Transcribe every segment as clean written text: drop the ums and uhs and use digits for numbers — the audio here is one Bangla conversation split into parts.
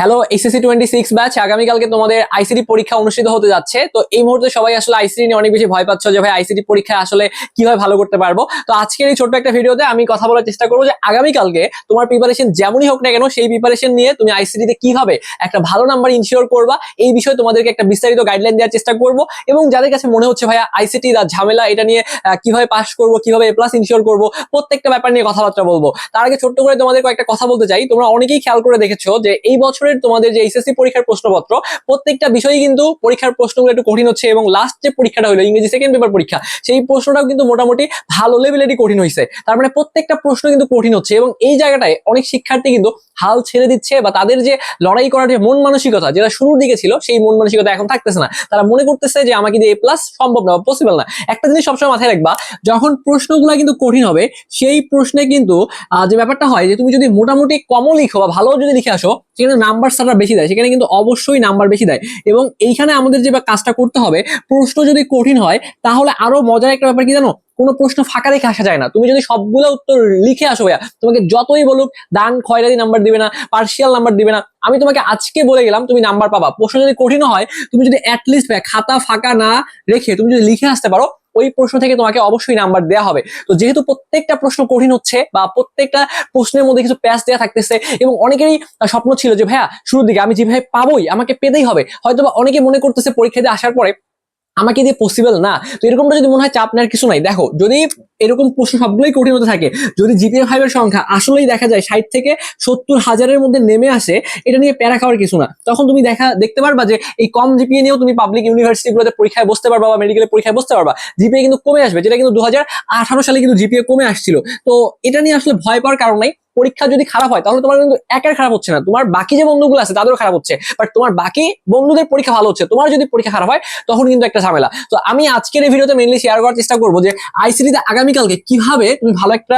হ্যালো এসএসসি 26 ব্যাচ, আগামীকালকে তোমাদের আইসিটি পরীক্ষা অনুষ্ঠিত হতে যাচ্ছে। তো এই মুহূর্তে সবাই আসলে আইসিটি নিয়ে অনেক বেশি ভয় পাচ্ছ যে ভাই আইসিটি পরীক্ষা আসলে কিভাবে ভালো করতে পারবো। তো আজকের এই ছোট্ট একটা ভিডিওতে আমি কথা বলার চেষ্টা করবো যে আগামীকালকে তোমার প্রিপারেশন যেমনই হোক না কেন, সেই প্রিপারেশন নিয়ে তুমি আইসিটিতে কিভাবে একটা ভালো নাম্বার ইনশিওর করবা, এই বিষয়ে তোমাদেরকে একটা বিস্তারিত গাইডলাইন দেওয়ার চেষ্টা করবো। এবং যাদের কাছে মনে হচ্ছে ভাইয়া আইসিটি ঝামেলা, এটা নিয়ে কিভাবে পাস করবো, কিভাবে এ প্লাস ইনশিওর করবো, প্রত্যেকটা ব্যাপার নিয়ে কথাবার্তা বলবো। তার আগে ছোট্ট করে তোমাদের কয়েকটা কথা বলতে চাই। তোমরা অনেকেই খেয়াল করে দেখেছো যে এই বছরের তোমাদের যে এইচএসসি পরীক্ষার প্রশ্নপত্র, প্রত্যেকটা বিষয়ে কিন্তু পরীক্ষার প্রশ্নগুলো একটু কঠিন হচ্ছে। এবং লাস্ট যে পরীক্ষাটা হলো ইংরেজি সেকেন্ড পেপার পরীক্ষা, সেই প্রশ্নটাও কিন্তু মোটামুটি ভালো লেভেলেরই কঠিন হয়েছে। তার মানে প্রত্যেকটা প্রশ্ন কিন্তু কঠিন হচ্ছে এবং এই জায়গাটায় অনেক শিক্ষার্থী কিন্তু হাল ছেড়ে দিচ্ছে, বা তাদের যে লড়াই করার যে মন মানসিকতা যেটা শুরুর দিকে ছিল, সেই মন মানসিকতা এখন থাকতেছে না। তারা মনে করতেছে যে আমাকে দিয়ে এ প্লাস সম্ভব না, পসিবল না। একটা জিনিস সবসময় মাথায় রাখবা, যখন প্রশ্নগুলো কিন্তু কঠিন হবে, সেই প্রশ্নে কিন্তু যে ব্যাপারটা হয় যে তুমি যদি মোটামুটি কমও লিখো বা ভালো যদি লিখে আসো, সেখানে নাম্বার সারা বেশি দেয়, সেখানে কিন্তু অবশ্যই নাম্বার বেশি দেয়। এবং এইখানে আমাদের যে কাজটা করতে হবে, প্রশ্ন যদি কঠিন হয় তাহলে আরো মজার একটা ব্যাপার কি জানো, কোনো প্রশ্ন ফাঁকা রেখে আসা যায় না। তুমি যদি সবগুলো উত্তর লিখে আসো ভাইয়া, তোমাকে যতই বলুক দান খয়রাতি নাম্বার দিবে না, পার্সিয়াল নাম্বার দিবে না। আমি তোমাকে আজকে বলে গেলাম তুমি নাম্বার পাবা। প্রশ্ন যদি কঠিন হয়, তুমি যদি অ্যাটলিস্ট খাতা ফাঁকা না রেখে তুমি যদি লিখে আসতে পারো, ওই প্রশ্ন থেকে তোমাকে অবশ্যই নাম্বার দেওয়া হবে। তো যেহেতু প্রত্যেকটা প্রশ্ন কঠিন হচ্ছে বা প্রত্যেকটা প্রশ্নের মধ্যে কিছু প্যাচ দেওয়া থাকতেছে, এবং অনেকেরই স্বপ্ন ছিল যে ভাইয়া শুরুর দিকে আমি যেভাবে পাবোই, আমাকে পেতেই হবে। হয়তো বা অনেকে মনে করতেছে পরীক্ষা দিয়ে আসার পরে আমাকে দিয়ে পসিবল না। তো এরকমটা যদি মনে হয়, চাপ নেওয়ার কিছু নাই। দেখো, যদি এরকম প্রশ্ন সবগুলোই কঠিন হতে থাকে, যদি জিপিএ 5 এর সংখ্যা আসলেই দেখা যায় 60 থেকে 70,000-এর মধ্যে নেমে আসে, এটা নিয়ে প্যারা খাওয়ার কিছু না। তখন তুমি দেখতে পারবা যে এই কম জিপিএ নিয়েও তুমি পাবলিক ইউনিভার্সিটিগুলোতে পরীক্ষায় বসতে পারবা বা মেডিকেলের পরীক্ষায় বসতে পারবা। জিপিএ কিন্তু কমে আসবে, যেটা কিন্তু 2018 সালে কিন্তু জিপিএ কমে আসছিল। তো এটা নিয়ে আসলে ভয় পাওয়ার কারণ নাই। পরীক্ষা যদি খারাপ হয় তাহলে তোমার কিন্তু একার খারাপ হচ্ছে না, তোমার বাকি যে বন্ধুগুলো আছে তাদেরও খারাপ হচ্ছে। বাট তোমার বাকি বন্ধুদের পরীক্ষা ভালো হচ্ছে, তোমার যদি পরীক্ষা খারাপ হয় তখন কিন্তু একটা ঝামেলা। তো আমি আজকের এই ভিডিওতে মেইনলি শেয়ার করার চেষ্টা করবো যে আইসিটিতে আগামীকালকে কিভাবে তুমি ভালো একটা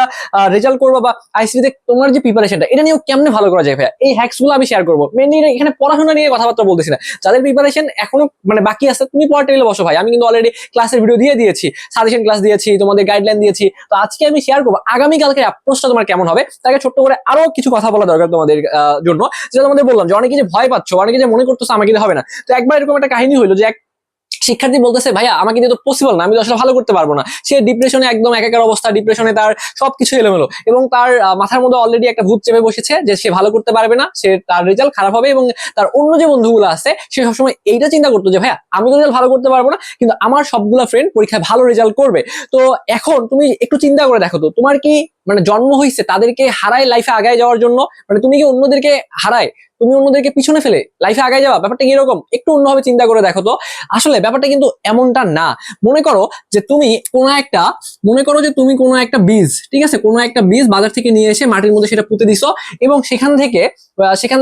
রেজাল্ট করবো, বা আইসিটিতে তোমার যে প্রিপারেশনটা, এটা নিয়েও কেমনে ভালো করা যায় ভাইয়া, এই হ্যাকস গুলো আমি শেয়ার করবো। মেইনলি এখানে পড়াশোনা নিয়ে কথাবার্তা বলতেছি না। যাদের প্রিপারেশন এখনো বাকি আছে, তুমি পড়ার টেবিলে বসো ভাই। আমি কিন্তু অলরেডি ক্লাসের ভিডিও দিয়ে দিয়েছি, সাজেশন ক্লাস দিয়েছি, তোমাদের গাইডলাইন দিয়েছি। তো আজকে আমি শেয়ার করবো আগামীকালকে অ্যাপ্রোচটা তোমার কেমন হবে। তাকে ছোট্ট করে আরো কিছু কথা বলা দরকার তোমাদের জন্য। যেটা তোমাদের বললাম যে অনেকে যে ভয় পাচ্ছ, অনেকে যে মনে করতেছে আমাকে দিয়ে হবে না। তো একবার এরকম একটা কাহিনী হলো যে এক শিক্ষার্থী বলতেছে ভাইয়া আমাকে দিয়ে তো পসিবল না, আমি তো আসলে ভালো করতে পারবো না। সে ডিপ্রেশনে, একদম একাকার অবস্থা, ডিপ্রেশনে তার সবকিছু এলোমেলো, এবং তার মাথার মধ্যে অলরেডি একটা ভূত চেপে বসেছে যে সে ভালো করতে পারবে না, সে তার রেজাল্ট খারাপ হবে। এবং তার অন্য যে বন্ধুগুলো আছে, সে সবসময় এইটা চিন্তা করতো যে ভাইয়া আমি তো রেজাল্ট ভালো করতে পারবো না, কিন্তু আমার সবগুলো ফ্রেন্ড পরীক্ষায় ভালো রেজাল্ট করবে। তো এখন তুমি একটু চিন্তা করে দেখো তো, তোমার কি জন্ম হয়েছে তাদেরকে হারায় লাইফে আগায় যাওয়ার জন্য? তুমি কি অন্যদেরকে হারায় তুমি অন্যদেরকে পিছনে ফেলে লাইফে আগায় যাওয়া? ব্যাপারটা কি এরকম? একটু অন্যভাবে চিন্তা করে দেখো তো। আসলে ব্যাপারটা কিন্তু এমনটা না। মনে করো যে তুমি কোনো একটা বীজ, ঠিক আছে, কোনো একটা বীজ বাজার থেকে নিয়ে এসে মাটির মধ্যে সেটা পুঁতে দিছো, এবং সেখান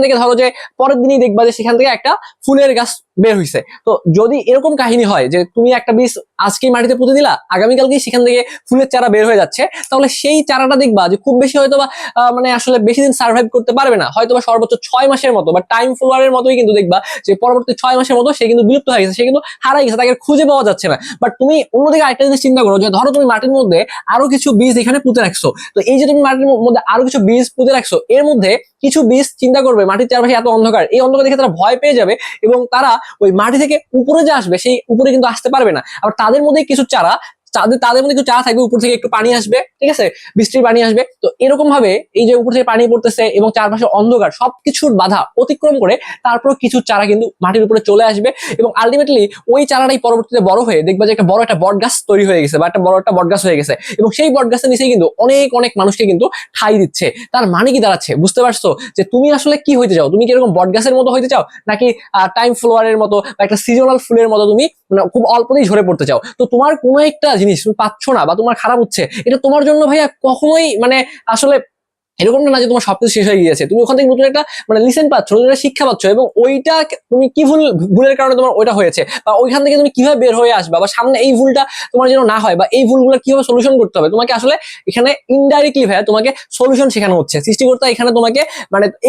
থেকে ধরো যে পরের দিনই দেখবা যে সেখান থেকে একটা ফুলের গাছ বের হইছে। তো যদি এরকম কাহিনী হয় যে তুমি একটা বীজ আজকে মাটিতে পুঁতে দিলা, আগামীকালকে সেখান থেকে ফুলের চারা বের হয়ে যাচ্ছে, তাহলে সেই চারাটা দেখবা যে খুব বেশি হয়তো বা আসলে বেশি দিন সার্ভাইভ করতে পারবে না, হয়তো বা সর্বোচ্চ 6 মাসের মতো, বা টাইম ফ্লোয়ারের মতোই কিন্তু দেখবা যে পরবর্তী 6 মাসের মতো সে কিন্তু বিলুপ্ত হয়ে গেছে, সে কিন্তু হারাই গেছে, তাকে খুঁজে পাওয়া যাচ্ছে না। বাট তুমি অন্যদিকে আরেকটা জিনিস চিন্তা করো, যে ধরো তুমি মাটির মধ্যে আরো কিছু বীজ এখানে পুঁতে রাখছো। তো এই যে তুমি মাটির মধ্যে আরো কিছু বীজ পুঁতে রাখছো, এর মধ্যে কিছু বীজ চিন্তা করবে মাটির চারপাশে এত অন্ধকার, এই অন্ধকার দেখে তারা ভয় পেয়ে যাবে, এবং তারা ওই মাটি থেকে উপরে যে আসবে, সেই উপরে কিন্তু আসতে পারবে না। আবার তাদের মধ্যে কিছু চারা, তাদের মধ্যে একটু চারা থাকবে, উপর থেকে একটু পানি আসবে, ঠিক আছে, বৃষ্টির পানি আসবে। তো এরকম ভাবে এই যে উপর থেকে পানি পড়তেছে এবং চারপাশে অন্ধকার, সবকিছুর বাধা অতিক্রম করে তারপর কিছু চারা কিন্তু মাটির উপরে চলে আসবে, এবং আলটিমেটলি ওই চারাটাই পরবর্তীতে বড় হয়ে দেখবা যে একটা বড় একটা বট গাছ তৈরি হয়ে গেছে, বা একটা বড় একটা বট গাছ হয়ে গেছে, এবং সেই বট গাছের নিচেই কিন্তু অনেক অনেক মানুষকে কিন্তু ঠাঁই দিচ্ছে। তার মানে কি দাঁড়াচ্ছে, বুঝতে পারছো যে তুমি আসলে কি হইতে চাও? তুমি কি এরকম বট গাছের মতো হইতে চাও, নাকি টাইম ফ্লোয়ারের মতো বা একটা সিজনাল ফুলের মতো তুমি খুব অল্পতেই ঝরে পড়তে চাও? তো তোমার কোনো একটা জিনিস তুমি পাচ্ছ না বা তোমার খারাপ হচ্ছে, এটা তোমার জন্য ভাইয়া কখনোই আসলে এরকম না যে তোমার সবকিছু শেষ হয়ে গিয়েছে। তুমি ওখান থেকে নতুন একটা লিসেন পাচ্ছ, নতুন একটা শিক্ষা পাচ্ছ, এবং ওইটা তুমি কি ভুলের কারণে তোমার ওইটা হয়েছে, বা ওইখান থেকে তুমি কিভাবে বের হয়ে আসবা, বা সামনে এই ভুলটা তোমার যেন না হয়, বা এই ভুলগুলো কিভাবে সলিউশন করতে হবে, তোমাকে আসলে এখানে ইনডাইরেক্টলি ভাইয়া তোমাকে সলিউশন শেখানো হচ্ছে। সৃষ্টিকর্তা এখানে তোমাকে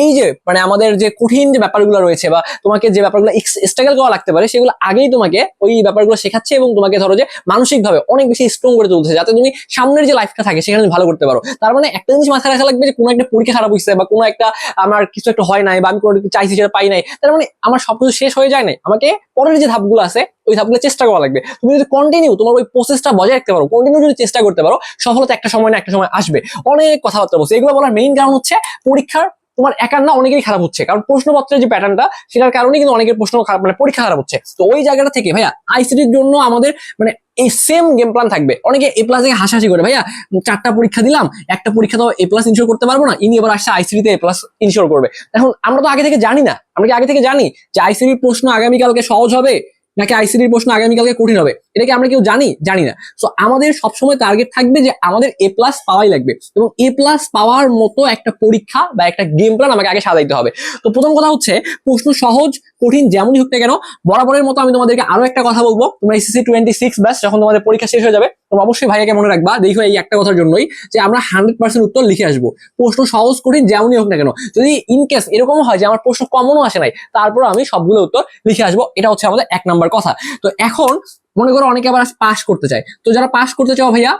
এই যে আমাদের যে কঠিন যে ব্যাপারগুলো রয়েছে, বা তোমাকে যে ব্যাপারগুলো স্ট্রাগল করা লাগতে পারে, সেগুলো আগেই তোমাকে ওই ব্যাপারগুলো শেখাচ্ছে, এবং তোমাকে ধরো যে মানসিকভাবে অনেক বেশি স্ট্রং করে তুলছে, যাতে তুমি সামনের যে লাইফটা থাকে সেখানে ভালো করতে পারো। তার মানে একটা জিনিস মাথায় রাখা লাগবে যে কোনো একটা পরীক্ষা খারাপ হয়েছে বা কোনো একটা আমার কিছু একটা হয় নাই বা আমি কোনো চাইছি সেটা পাই নাই, তার মানে আমার সবকিছু শেষ হয়ে যায় নাই, আমাকে পরের যে ধাপগুলো আছে ওই ধাপগুলো চেষ্টা করা লাগবে। তুমি যদি কন্টিনিউ তোমার ওই প্রসেসটা বজায় রাখতে পারো, কন্টিনিউ যদি চেষ্টা করতে পারো, সফলতা একটা সময় না একটা সময় আসবে। অনেক কথাবার্তা বলছে, এগুলো বলার মেইন কারণ হচ্ছে পরীক্ষার তোমার একার না অনেকেরই খারাপ হচ্ছে, কারণ প্রশ্নপত্রের যে প্যাটার্নটা সেটার কারণে কিন্তু অনেকের প্রশ্ন খারাপ, মানে পরীক্ষা খারাপ হচ্ছে। তো ওই জায়গাটা থেকে ভাইয়া আইসিটির জন্য আমাদের মানে এই সেম গেম প্ল্যান থাকবে। অনেকে এ প্লাস থেকে হাসাহাসি করে, ভাইয়া 4টা পরীক্ষা দিলাম, একটা পরীক্ষা তো এ প্লাস ইনশোর করতে পারবো না, ইনি এবার আসছে আইসিটিতে এ প্লাস ইনশোর করবে। এখন আমরা তো আগে থেকে জানি না, আমরা কি আগে থেকে জানি যে আইসিটির প্রশ্ন আগামীকালকে সহজ হবে নাকি আইসিটির প্রশ্ন আগামীকালকে কঠিন হবে? এটা কি আমরা কেউ জানি? জানি না। সো আমাদের সবসময় টার্গেট থাকবে যে আমাদের এ প্লাস পাওয়াই লাগবে, এবং এ প্লাস পাওয়ার মতো একটা পরীক্ষা বা একটা গেম প্ল্যান আমাকে আগে সাজাইতে হবে। তো প্রথম কথা হচ্ছে প্রশ্ন সহজ কঠিন যেমনই হোক না কেন, বরাবরের মতো আমি তোমাদেরকে আরো একটা কথা বলবো, তোমরা এসএসসি 26 ব্যাচ যখন তোমাদের পরীক্ষা শেষ হয়ে যাবে, তোমরা অবশ্যই ভাইয়াকে মনে রাখবা, দেখো এই একটা কথার জন্যই যে আমরা 100% উত্তর লিখে আসবো। প্রশ্ন সহজ কঠিন যেমনই হোক না কেন, যদি ইনকেস এরকম হয় যে আমার প্রশ্ন কমনও আসে নাই, তারপর আমি সবগুলো উত্তর লিখে আসবো। এটা হচ্ছে আমাদের 1 নাম্বার কথা। তো এখন মনে করো অনেকে আবার পাস করতে চায়, তো যারা পাস করতে চাও ভাইয়া,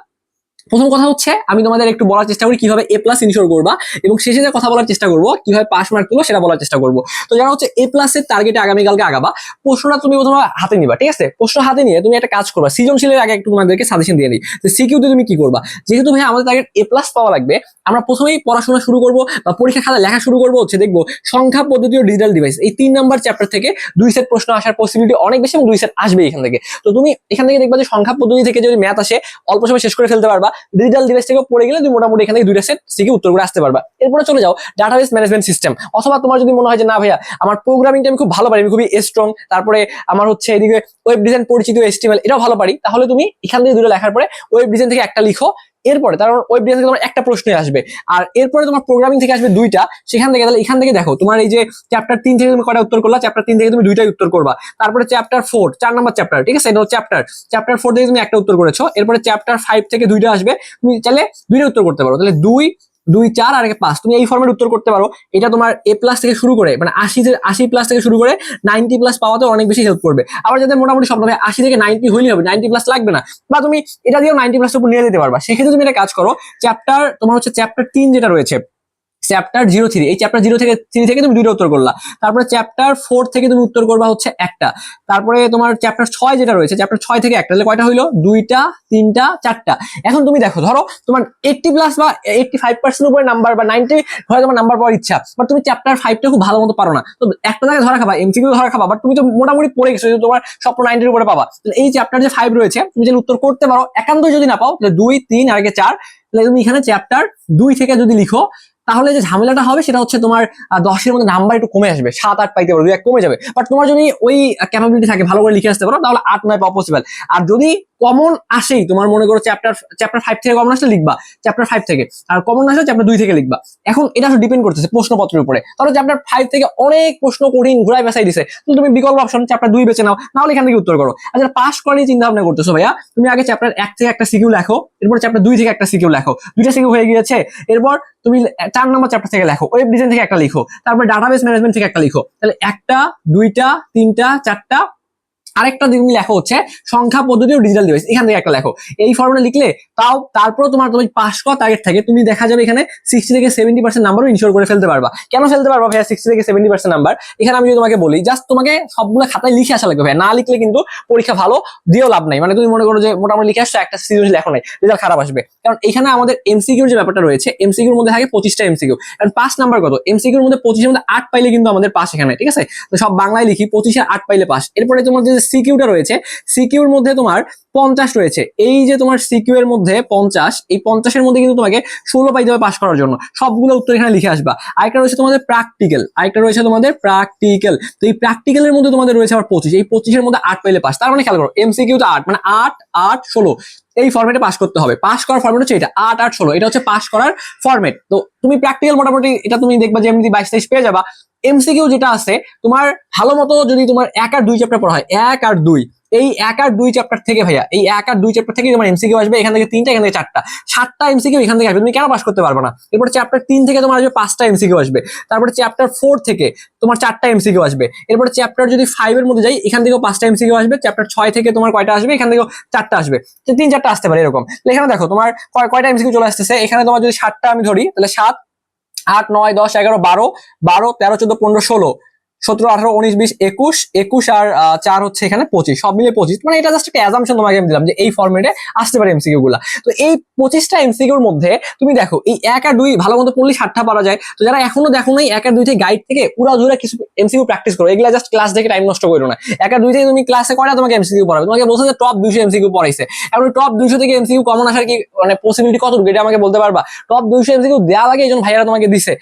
প্রথম কথা হচ্ছে আমি তোমাদের একটু বলার চেষ্টা করি কিভাবে এ প্লাস ইনশোর করবা, এবং শেষে যে কথা বলার চেষ্টা করবো কিভাবে পাস মার্ক তুলো সেটা বলার চেষ্টা করবো। তো যারা হচ্ছে এ প্লাস এর টার্গেটে আগামীকালকে আগাবা, প্রশ্নটা তুমি প্রথমে হাতে নিবা, ঠিক আছে? প্রশ্ন হাতে নিয়ে তুমি একটা কাজ করবা, সৃজনশীলের আগে একটু তোমাদেরকে সাজেশন দিয়ে দিই যে সিকিউতে তুমি কি করবা। যেহেতু ভাই আমাদের টার্গেট এ প্লাস পাওয়া লাগবে, আমরা প্রথমেই পড়াশোনা শুরু করবো বা পরীক্ষা খাতা লেখা শুরু করবো হচ্ছে দেখবো সংখ্যা পদ্ধতি ও ডিজিটাল ডিভাইস, এই 3 নাম্বার চ্যাপ্টার থেকে 2 সেট প্রশ্ন আসার পসিবিলিটি অনেক বেশি, এবং 2 সেট আসবে এখান থেকে। তো তুমি এখান থেকে দেখবা যে সংখ্যা পদ্ধতি থেকে যদি ম্যাথ আসে অল্প সময় শেষ করে ফেলতে পারবা, ডিজিটাল ডিভাইস থেকে পড়ে গেলে তুমি মোটামুটি এখান থেকে 2টা সেট সিকে উত্তর করে আসতে পারবা। এরপরে চলে যাও ডাটাবেস ম্যানেজমেন্ট সিস্টেম, অথবা তোমার যদি মনে হয় যে না ভাইয়া আমার প্রোগ্রামিংটা আমি খুব ভালো পারি, আমি খুবই স্ট্রং, তারপরে আমার হচ্ছে এদিকে ওয়েব ডিজাইন পরিচিত HTML এটাও ভালো পারি, তাহলে তুমি এখান থেকে 2টা লেখার পরে ওয়েব ডিজাইন থেকে একটা লিখো। এরপরে তার ওয়েব ডিজাইন থেকে তোমার একটা প্রশ্নই আসবে, আর এরপরে তোমার প্রোগ্রামিং থেকে আসবে 2টা। সেখান থেকে তাহলে এখান থেকে দেখো তোমার এই যে চ্যাপ্টার 3 থেকে তুমি কয়টা উত্তর করলা, চ্যাপ্টার 3 থেকে তুমি 2টাই উত্তর করবা। তারপরে চ্যাপ্টার 4 4 নাম্বার চ্যাপ্টার, ঠিক আছে, এটা চ্যাপ্টার 4 থেকে তুমি একটা উত্তর করেছো। এরপরে চ্যাপ্টার 5 থেকে 2টা আসবে, তুমি চাইলে 2টা উত্তর করতে পারো, তাহলে 2 2 4 আর 5 তুমি এই ফর্মেট উত্তর করতে পারো। এটা তোমার এ প্লাস থেকে শুরু করে মানে 80 প্লাস থেকে শুরু করে 90 প্লাস পাওয়াতে অনেক বেশি হেল্প করবে। আবার যাদের মোটামুটি স্বপ্ন ভাই 80 থেকে 90 হইলেই হবে, 90 প্লাস লাগবে না, বা তুমি এটা দিয়েও 90 প্লাস উপর নিয়ে যেতে পারবা। সেক্ষেত্রে তুমি একটা কাজ করো, চ্যাপ্টার তোমার হচ্ছে চ্যাপ্টার 3 যেটা রয়েছে চ্যাপ্টার 03, এই চ্যাপ্টার 03 থেকে তুমি 2টা উত্তর করলা। তারপরে চ্যাপ্টার 4 থেকে তুমি উত্তর করবা হচ্ছে একটা। তারপরে তোমার চ্যাপ্টার 6 যেটা রয়েছে, চ্যাপ্টার 6 থেকে একটা, তাহলে কয়টা হইলো? 2টা 3টা 4টা। এখন তুমি দেখো, ধরো তোমার 80 প্লাস বা 85% উপরে নাম্বার বা 90 হয় তোমার নাম্বার পাওয়ার ইচ্ছা, বাট তুমি চ্যাপ্টার 5টা খুব ভালো মতো পারো না, তো একটা জায়গায় ধরা খাবা, এমসিকিউ ধরা খাবা, বাট তুমি তো মোটামুটি পড়ে গেছো, তোমার স্বপ্ন 90 এর উপরে পাবা। এই চ্যাপ্টার যে 5 রয়েছে তুমি যদি উত্তর করতে পারো, একান্ত যদি না পাও তাহলে 2 3 আর 4, তাহলে তুমি এখানে চ্যাপ্টার 2 থেকে যদি লিখো, তাহলে যে ঝামেলাটা হবে সেটা হচ্ছে তোমার 10-এর মধ্যে নাম্বার একটু কমে আসবে, 7 8 পাইতে পারো, 2 1 কমে যাবে। বাট তোমার যদি ওই ক্যাপাবিলিটি থাকে ভালো করে লিখে আসতে পারো, তাহলে 8 9 পাওয়া পসিবল। আর যদি কমন আসেই, তোমার মনে করো চ্যাপ্টার 5 থেকে কমন আসলে লিখবা চ্যাপ্টার 5 থেকে, আর কমন আসলে চ্যাপ্টার 2 থেকে লিখবা। এখন এটা আসলে ডিপেন্ড করতেছে প্রশ্নপত্রের উপরে। তাহলে চ্যাপ্টার 5 থেকে অনেক প্রশ্ন কঠিন ঘুরাই বেসাই দিছে, তুমি বিকল্প অপশন চ্যাপ্টার 2 বেছে নাও, নাহলে এখান থেকে উত্তর করো। আচ্ছা, পাস করার চিন্তা ভাবনা করতেছো ভাইয়া, তুমি আগে চ্যাপ্টার 1 থেকে একটা সিকিউ লেখো, এরপর চ্যাপ্টার 2 থেকে একটা সিকিউ লেখো, 2টা সিকিউ হয়ে গিয়েছে। এরপর তুমি 4 নম্বর চ্যাপ্টার থেকে লেখো, ওয়েব ডিজাইন থেকে একটা লিখো, তারপর ডাটাবেস ম্যানেজমেন্ট থেকে একটা লিখো, তাহলে 1টা 2টা 3টা 4টা। আরেকটা তুমি লেখো হচ্ছে সংখ্যা পদ্ধতি ও ডিজিটাল ডিভাইস, এখান থেকে একটা লেখো। এই ফর্মুলা লিখলে তাও তারপর তুমি পাস করা টার্গেট থাকে, তুমি দেখা যাবে এখানে 60 থেকে 70% নাম্বারও ইনশিওর করে ফেলতে পারবা। কেন ফেলতে পারবা ভাইয়া 60 থেকে 70% নাম্বার? এখানে আমি যদি তোমাকে বলি, জাস্ট তোমাকে সবগুলো খাতায় লিখে আসা লাগবে ভাইয়া, না লিখলে কিন্তু পরীক্ষা ভালো দিয়েও লাভ নাই। মানে তুমি মনে করো যে মোটামুটি লিখে আসছো, একটা সৃজনশীল লেখো নাই, রেজাল্ট খারাপ আসবে। কারণ এখানে আমাদের এমসিকিউর যে ব্যাপারটা রয়েছে, এমসিকিউর মধ্যে থাকে 25টা এমসিকিউ, কারণ পাস নাম্বার কত, এমসিকিউর মধ্যে 25 এর মধ্যে 8 পাইলে কিন্তু আমাদের পাস এখানে, ঠিক আছে? তো সব বাংলায় লিখি 25 এর 8 পাইলে পাস। এরপরে তোমার যে সিকিউটা রয়েছে, সিকিউর মধ্যে তোমার 50 রয়েছে, এই যে তোমার সিকিউ এর মধ্যে 50, এই 50-এর মধ্যে কিন্তু তোমাকে 16 পাইতে হবে পাস করার জন্য, সবগুলো উত্তর এখানে লিখে আসবা। আরেকটা রয়েছে তোমাদের প্র্যাকটিক্যাল, তো এই প্র্যাকটিক্যালের মধ্যে তোমাদের রয়েছে আবার 25, এই 25-এর মধ্যে 8 পাইলে পাস। তার মানে খেয়াল করো, এমসিকিউ তো 8, মানে 8 8 16 এই ফরম্যাটে পাস করতে হবে। পাস করার ফরম্যাট হচ্ছে এটা 8 8 16, এটা হচ্ছে পাস করার ফরম্যাট। তো তুমি প্র্যাকটিক্যাল মোটামুটি এটা তুমি দেখবা যে এমনি 22 23 পেয়ে যাবা। এমসিকিউ যেটা আছে তোমার ভালো মতো যদি তোমার 1 আর 2 চ্যাপ্টার পড়া হয়, 1 আর 2, এই 1 আর 2 চ্যাপ্টার থেকে ভাইয়া, এই 1 আর 2 চ্যাপ্টার থেকে তোমার এমসিকিউ আসবে, এখান থেকে 3টা, এখান থেকে 4টা, 7টা এমসিকিউ এখান থেকে আসবে। তুমি কেন পাস করতে পারবে না? এরপর চ্যাপ্টার 3 থেকে তোমার আসবে 5টা এমসিকিউ আসবে, তারপরে চ্যাপ্টার 4 থেকে তোমার 4টা এমসিকিউ আসবে, এরপর চ্যাপ্টার যদি 5 এর মধ্যে যাই, এখান থেকেও 5টা এমসিকিউ আসবে, চ্যাপ্টার 6 থেকে তোমার কয়টা আসবে, এখান থেকেও 4টা আসবে, 3 4টা আসতে পারে এরকম। এখানে দেখো তোমার কয়টা এমসিকিউ চলে আসতেছে, এখানে তোমার যদি 7টা আমি ধরি, তাহলে 7 8 9 10 11 12 12 13 14 15 16 17 18 19 20 21 21 আর 4 হচ্ছে এখানে 25, সব মিলে 25। মানে এটা জাস্ট একটা অ্যাজাম্পশন তোমাকে আমি দিলাম যে এই ফরম্যাটে আসতে পারে এমসিকিউ গুলা। তো এই 25টা এমসিকিউর মধ্যে তুমি দেখো এই 1 আর 2 ভালো মতো পড়লে 60টা পারা যায়। তো যারা এখনো দেখো নাই 1 আর 2 থেকে গাইড থেকে পুরো জুড়ে কিছু এমসিকিউ প্র্যাকটিস করো, এগুলা জাস্ট ক্লাস দেখে টাইম নষ্ট করো না। 1 আর 2 থেকে তুমি ক্লাসে করে তোমাকে এমসিকিউ পড়াবে, তোমাকে বলছে যে টপ 200 এমসিকিউ পড়াইছে, এখন টপ 200 থেকে এমসিকিউ কমন আসার কি মানে পসিবিলিটি কতটুকু এটা আমাকে বলতে পারবা? টপ 200 এমসিকিউ দেওয়া লাগে এইজন্য ভাইয়ারা তোমাকে দিছে,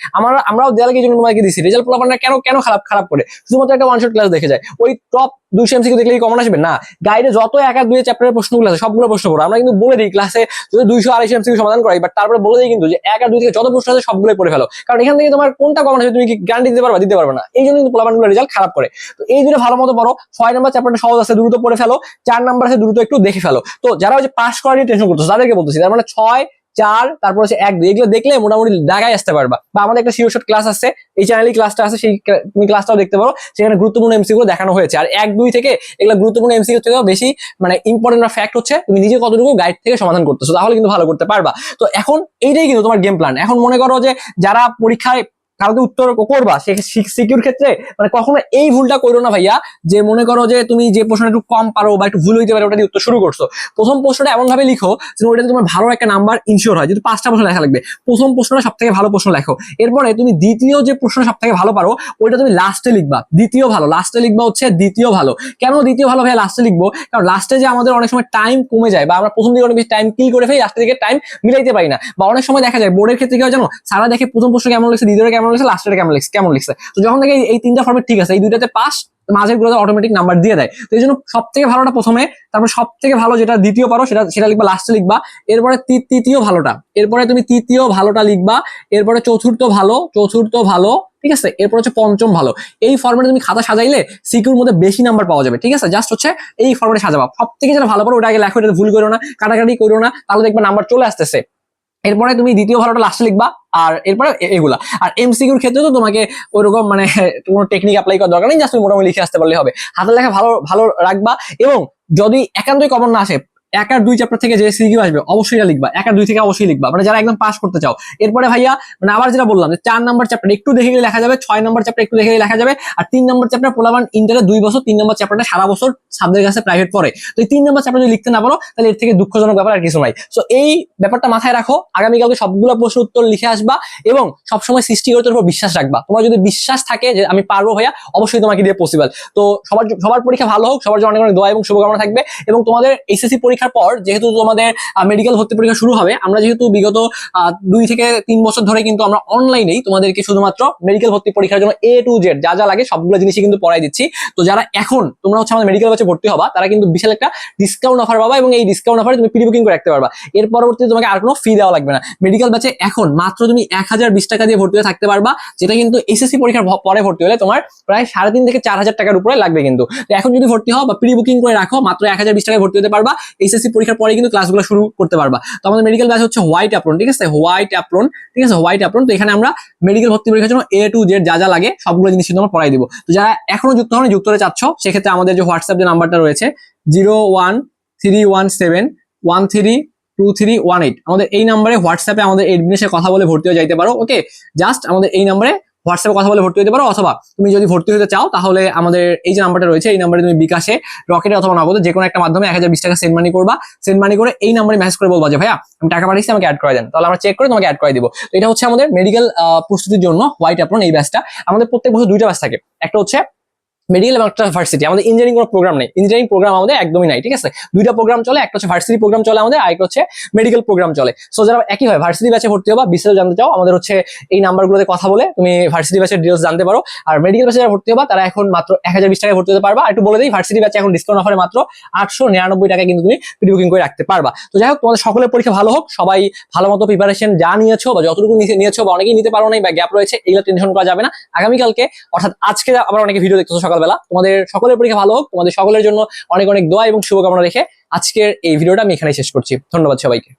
আমরাও দেওয়া লাগে এইজন্য তোমাকে দিছি। রেজাল্ট পোলাপানরা কেন খারাপ করে শুধুমাত্র একটা ওয়ান শট ক্লাস দেখে যায়। ওই টপ 200 এমসিকিউ দেখলে কি কমন আসবে না? গাইডে যত 1 আর 2 চ্যাপ্টারের প্রশ্নগুলো আছে সবগুলো প্রশ্ন পড়ো। আমরা কিন্তু বলে দিই ক্লাসে যদি 200 250 এমসিকিউ সমাধান করাই, বাট তারপরে বলে দিই কিন্তু যে 1 আর 2 থেকে যত প্রশ্ন আছে সবগুলোই পড়ে ফেলো, কারণ এখান থেকে তোমার কোনটা কমন আসবে তুমি কি গ্যারান্টি দিতে পারবে না। এই জন্য কিন্তু পোলাপানগুলো রেজাল্ট খারাপ করে। তো এই দুটো ভালো মতো পড়ো। 6 নাম্বার চ্যাপ্টারটা সহজ আছে, দ্রুত পড়ে ফেলো। 4 নাম্বার আছে, দ্রুত একটু দেখে ফেলো। তো যারা ওই যে পাস করার নিয়ে টেনশন করতেছে তাদেরকে বলতেছি, তার মানে 6 4 তারপর হচ্ছে 1 2 এগুলো দেখলে মোটামুটি দাগায় আসতে পারবা। বা আমাদের একটা শিওর শট ক্লাস আছে, এই চ্যানেলে ক্লাসটা আছে, সেই তুমি ক্লাসটাও দেখতে পারো, সেখানে গুরুত্বপূর্ণ এমসিকিউ দেখানো হয়েছে। আর 1 2 থেকে এগুলো গুরুত্বপূর্ণ এমসিকিউ থেকেও বেশি মানে ইম্পর্টেন্ট ফ্যাক্ট হচ্ছে তুমি নিজে কতটুকু গাইড থেকে সমাধান করতেছো, তাহলে কিন্তু ভালো করতে পারবা। তো এখন এইটাই কিন্তু তোমার গেম প্ল্যান। এখন মনে করো যে যারা পরীক্ষায় কালকে উত্তর করবা সে সিকিউর ক্ষেত্রে মানে কখনো এই ভুলটা করো না ভাইয়া, যে মনে করো যে তুমি যে প্রশ্নটা একটু কম পারো বা একটু ভুল হইতে পারে ওটা দিয়ে উত্তর শুরু করছো। প্রথম প্রশ্নটা এমন ভাবে লিখো যে ওটাতে তোমার ভালো একটা নাম্বার ইনশিওর হয়। যদি 5টা প্রশ্ন লেখা লাগবে, প্রথম প্রশ্নটা সব থেকে ভালো প্রশ্ন লেখো। এরপরে তুমি দ্বিতীয় যে প্রশ্ন সব থেকে ভালো পারো ওইটা তুমি লাস্টে লিখবা। দ্বিতীয় ভালো লাস্টে লিখবা হচ্ছে দ্বিতীয় ভালো। কেন দ্বিতীয় ভালো ভাইয়া লাস্টে লিখবো? কারণ লাস্টে যে আমাদের অনেক সময় টাইম কমে যায় বা আমরা প্রথম দিকে অনেক বেশি টাইম কিল করে ফেলি, লাস্টের দিকে টাইম মিলাইতে পারি না। বা অনেক সময় দেখা যায় বোর্ডের ক্ষেত্রে কি হয় জানো, সারা দেখে প্রথম প্রশ্ন কেমন লিখছে, দ্বিতীয়টা কেমন লিখছে, লাস্টের কেমন লিখছে। তো যখন দেখে এই 3টা ফর্মেট ঠিক আছে, এই 2টাতে পাস, মাঝের গুলোতে অটোমেটিক নাম্বার দিয়ে দেয়। তো এই জন্য সব থেকে ভালোটা প্রথমে, তারপর সব থেকে ভালো যেটা দ্বিতীয় পারো সেটা লিখবা, লাস্টে লিখবা। এরপরে তৃতীয় ভালোটা, এরপরে তুমি তৃতীয় ভালোটা লিখবা। এরপরে চতুর্থ ভালো, ঠিক আছে। এরপর হচ্ছে পঞ্চম ভালো। এই ফর্মেটে তুমি খাতা সাজাইলে সিকিউর মধ্যে বেশি নাম্বার পাওয়া যাবে, ঠিক আছে। জাস্ট হচ্ছে এই ফর্মেটে সাজাবা, সব থেকে যেটা ভালো পারো ওটা আগে লেখো, এটা ভুল করো না, কাটাকাটি করো না, তাহলে দেখবা নাম্বার চলে আসতেছে। এরপরে তুমি দ্বিতীয় ভালোটা লাস্টে লিখবা, আর এরপরে এগুলা। আর এমসিকিউর ক্ষেত্রে তো তোমাকে ওইরকম মানে কোনো টেকনিক অ্যাপ্লাই করার দরকার নেই, জাস্ট তুমি মোটামুটি লিখে আসতে পারলে হবে। হাতের লেখা ভালো ভালো রাখবা। এবং যদি একান্তই কমন না আসে, 1 আর 2 চ্যাপ্টার থেকে যে সিকিউ আসবে অবশ্যই লিখবা, 1 আর 2 থেকে অবশ্যই লিখবা, মানে যারা একদম পাস করতে চাও। এরপরে ভাইয়া মানে আবার যেটা বললাম যে 4 নাম্বার চ্যাপ্টার একটু দেখে গেলে লেখা যাবে, 6 নাম্বার চ্যাপ্টার একটু দেখে গেলে লেখা যাবে, আর 3 নাম্বার চ্যাপ্টার পোলাবান ইন্টারে 2 বছর 3 নাম্বার চ্যাপ্টারটা সারা বছর সাবজেক্ট কাছে প্রাইভেট পড়ে। তো এই 3 নাম্বার চ্যাপ্টার যদি লিখতে না পারো তাহলে এর থেকে দুঃখজনক ব্যাপার আর কিছু নাই। সো এই ব্যাপারটা মাথায় রাখো, আগামীকালকে সবগুলো প্রশ্ন উত্তর লিখে আসবা এবং সবসময় সৃষ্টিকর্তার উপর বিশ্বাস রাখবা। তোমার যদি বিশ্বাস থাকে যে আমি পারবো ভাইয়া, অবশ্যই তোমাকে দিয়ে পসিবল। তো সবার পরীক্ষা ভালো হোক, সবার জন্য অনেক অনেক দোয়া এবং শুভকামনা থাকবে। এবং তোমাদের এসএসসি পরীক্ষার পর যেহেতু তোমাদের মেডিকেল ভর্তি পরীক্ষা শুরু হবে, আমরা যেহেতু বিগত 2 থেকে 3 বছর ধরে কিন্তু আমরা অনলাইনেই তোমাদেরকে শুধুমাত্র মেডিকেল ভর্তি পরীক্ষার জন্য A to Z যা লাগে সবগুলো জিনিসই কিন্তু পড়াই দিচ্ছি। তো যারা এখন তোমরা হচ্ছে আমাদের মেডিকেল ব্যাচে ভর্তি হবা, তারা কিন্তু বিশাল একটা ডিসকাউন্ট অফার পাবা এবং এই ডিসকাউন্ট অফারে তুমি প্রি বুকিং করে রাখতে পারবা। এর পরবর্তীতে তোমাকে আর কোনো ফি দেওয়া লাগবে না। মেডিকেল ব্যাচে এখন মাত্র তুমি 1020 টাকা দিয়ে ভর্তি হয়ে থাকতে পারবা, যেটা কিন্তু এসএসসি পরীক্ষার পরে ভর্তি হলে তোমার প্রায় 3.5 থেকে 4000 টাকার উপরে লাগবে কিন্তু। তো এখন যদি ভর্তি হও বা প্রি বুকিং করে রাখো, মাত্র 1020 টাকায় ভর্তি হতে পারবা। এসএসসি পরীক্ষার পরে কিন্তু ক্লাসগুলো শুরু করতে পারবা। তো আমাদের মেডিকেল ব্যাচ হচ্ছে হোয়াইট অ্যাপ্রন, ঠিক আছে, হোয়াইট অ্যাপ্রন। তো এখানে আমরা মেডিকেল ভর্তি পরীক্ষার জন্য A to Z যা লাগে সবগুলো জিনিস কিন্তু আমরা পড়াই দিব। তো যারা এখনো যুক্ত হন, যুক্ত হতে চাচ্ছ, সেক্ষেত্রে আমাদের যে হোয়াটসঅ্যাপ যে নাম্বারটা রয়েছে 01317132318, আমাদের এই নাম্বারে হোয়াটসঅ্যাপে আমাদের এডমিনের সাথে কথা বলে ভর্তি হয়ে যাইতে পারো। ওকে, জাস্ট আমাদের এই নাম্বারে হোয়াটসঅ্যাপে কথা বলে ভর্তি হতে পারো, অথবা তুমি যদি ভর্তি হতে চাও তাহলে আমাদের এই যে নাম্বারটা রয়েছে এই নাম্বারে তুমি বিকাশে, রকেটে অথবা নগদে যে কোনো একটা মাধ্যমে 1020 টাকা সেন্ড মানি করবা। সেন্ড মানি করে এই নাম্বারে মেসেজ করে বলবা যে ভাইয়া আমি টাকা পাঠিয়েছি, আমাকে অ্যাড করে দেন, তাহলে আমরা চেক করে তোমাকে অ্যাড করে দিব। তো এটা হচ্ছে আমাদের মেডিকেল প্রস্তুতির জন্য হোয়াইট অ্যাপ্রন এই ব্যাচটা। আমাদের প্রত্যেক বছর 2টা ব্যাচ থাকে, একটা হচ্ছে মেডিকেল এবং একটা ভার্সিটি। আমাদের ইঞ্জিনিয়ারিং কোনো প্রোগ্রাম নেই, ইঞ্জিনিয়ারিং প্রোগ্রাম আমাদের একদমই নাই, ঠিক আছে। 2টা প্রোগ্রাম চলে, একটা হচ্ছে ভার্সিটি প্রোগ্রাম চলে আমাদের, আর একটা হচ্ছে মেডিকেল প্রোগ্রাম চলে। সো যারা একই হয় ভার্সিটি ব্যাচে ভর্তি হবা, বিস্তারিত জানতে চাও, আমাদের হচ্ছে এই নাম্বারগুলোতে কথা বলে তুমি ভার্সিটি ব্যাচের ডিটেইলস জানতে পারো। আর মেডিকেল ব্যাচে যারা ভর্তি হবা তারা এখন মাত্র 1020 টাকায় ভর্তি হতে পারবা। একটু বলে দিই, ভার্সিটি ব্যাচে এখন ডিসকাউন্ট অফারে মাত্র 899 টাকায় কিন্তু তুমি প্রি বুকিং করে রাখতে পারবা। তো যাই হোক, তোমাদের সকলের পরীক্ষা ভালো হোক, সবাই ভালো মতো প্রিপারেশন যা নিয়েছো বা যতটুকু নিয়েছো বা অনেকেই নিতে পারো নাই বা গ্যাপ রয়েছে, এগুলো টেনশন করা যাবে না। আগামীকালকে অর্থাৎ আজকে আবার অনেকে ভিডিও দেখতেছো সকালবেলা, তোমাদের সকলের পরীক্ষা ভালো হোক, তোমাদের সকলের জন্য অনেক অনেক দোয়া এবং শুভকামনা রেখে আজকের এই ভিডিওটা আমি এখানেই শেষ করছি। ধন্যবাদ সবাইকে।